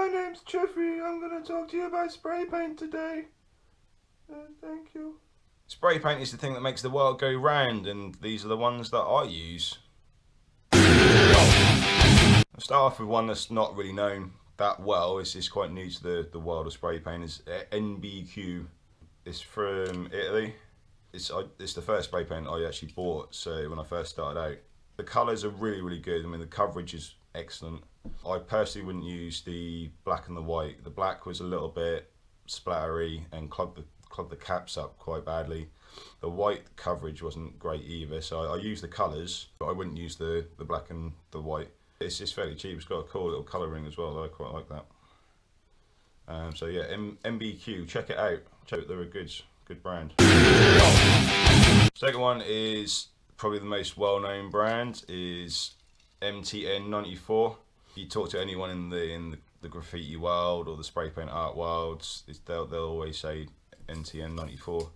my name's Jeffrey. I'm going to talk to you about spray paint today. Thank you. Spray paint is the thing that makes the world go round, and these are the ones that I use. I'll start off with one that's not really known that well. It's quite new to the world of spray paint. It's NBQ. It's from Italy. It's the first spray paint I actually bought, so when I first started out. The colours are really good. I mean, the coverage is excellent. I personally wouldn't use the black and the white. The black was a little bit splattery and clogged the caps up quite badly. The white coverage wasn't great either, so I used the colours, but I wouldn't use the black and the white. It's just fairly cheap. It's got a cool little colouring as well. I quite like that. So yeah, MBQ, check it out. They're a good brand. Second one is probably the most well-known brand, is MTN94. If you talk to anyone in the graffiti world or the spray paint art world, they'll always say MTN94.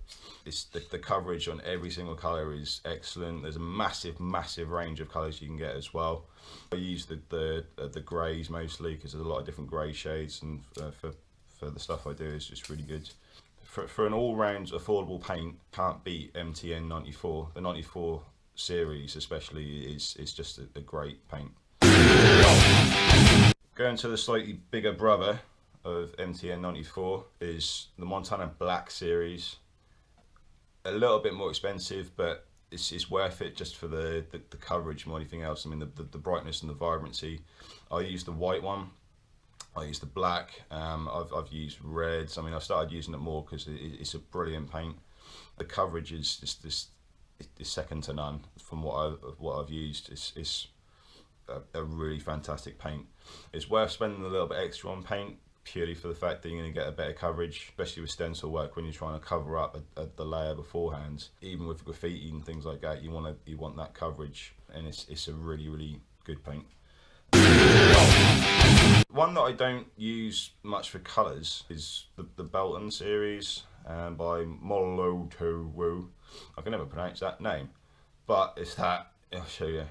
It's the coverage on every single colour is excellent. There's a massive range of colours you can get as well. I use the greys mostly because there's a lot of different grey shades, and for the stuff I do is just really good. For an all-round affordable paint, can't beat MTN94. The 94 series especially is just a great paint. Going to the slightly bigger brother of MTN94 is the Montana Black series. A little bit more expensive, but it's worth it just for the coverage more than anything else. I mean, the brightness and the vibrancy. I use the white one. I use the black. I've used reds. I mean, I've started using it more because it's a brilliant paint. The coverage is just second to none from what I've used. It's a really fantastic paint. It's worth spending a little bit extra on paint purely for the fact that you're going to get a better coverage, especially with stencil work when you're trying to cover up the layer beforehand. Even with graffiti and things like that, you want that coverage, and it's a really good paint. One that I don't use much for colours is the Belton series by Molotow. I can never pronounce that name, but it's that. I'll show you.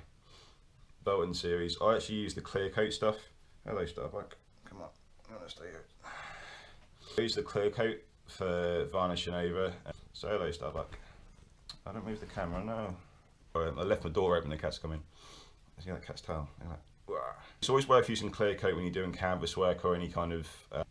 Belton series. I actually use the clear coat stuff. Hello, Starbuck. Come on, I'm gonna stay here. I use the clear coat for varnishing over. So hello, Starbuck. I don't move the camera, no. I left my door open, the cat's come in. See that cat's tail? It's always worth using clear coat when you're doing canvas work or any kind of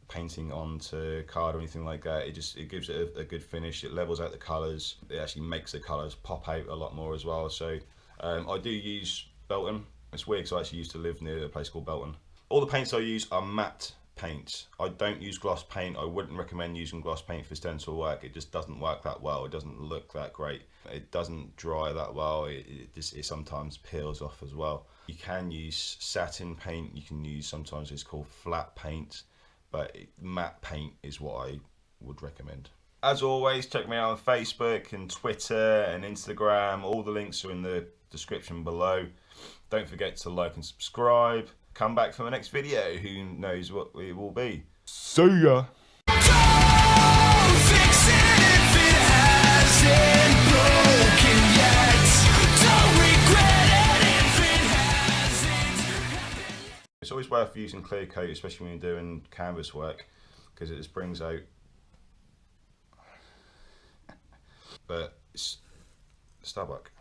painting onto card or anything like that. It gives it a good finish. It levels out the colours. It actually makes the colours pop out a lot more as well. So I do use Belton. It's weird because I actually used to live near a place called Belton. All the paints I use are matte paints. I don't use gloss paint. I wouldn't recommend using gloss paint for stencil work. It just doesn't work that well. It doesn't look that great. It doesn't dry that well. It sometimes peels off as well. You can use satin paint. You can use, sometimes it's called flat paint, but matte paint is what I would recommend. As always, check me out on Facebook and Twitter and Instagram. All the links are in the description below. Don't forget to like and subscribe. Come back for the next video. Who knows what it will be. See ya. Don't fix it if it hasn't broken yet. Don't regret it if it hasn't. It's always worth using clear coat, especially when you're doing canvas work, because it just brings out. But it's Starbuck.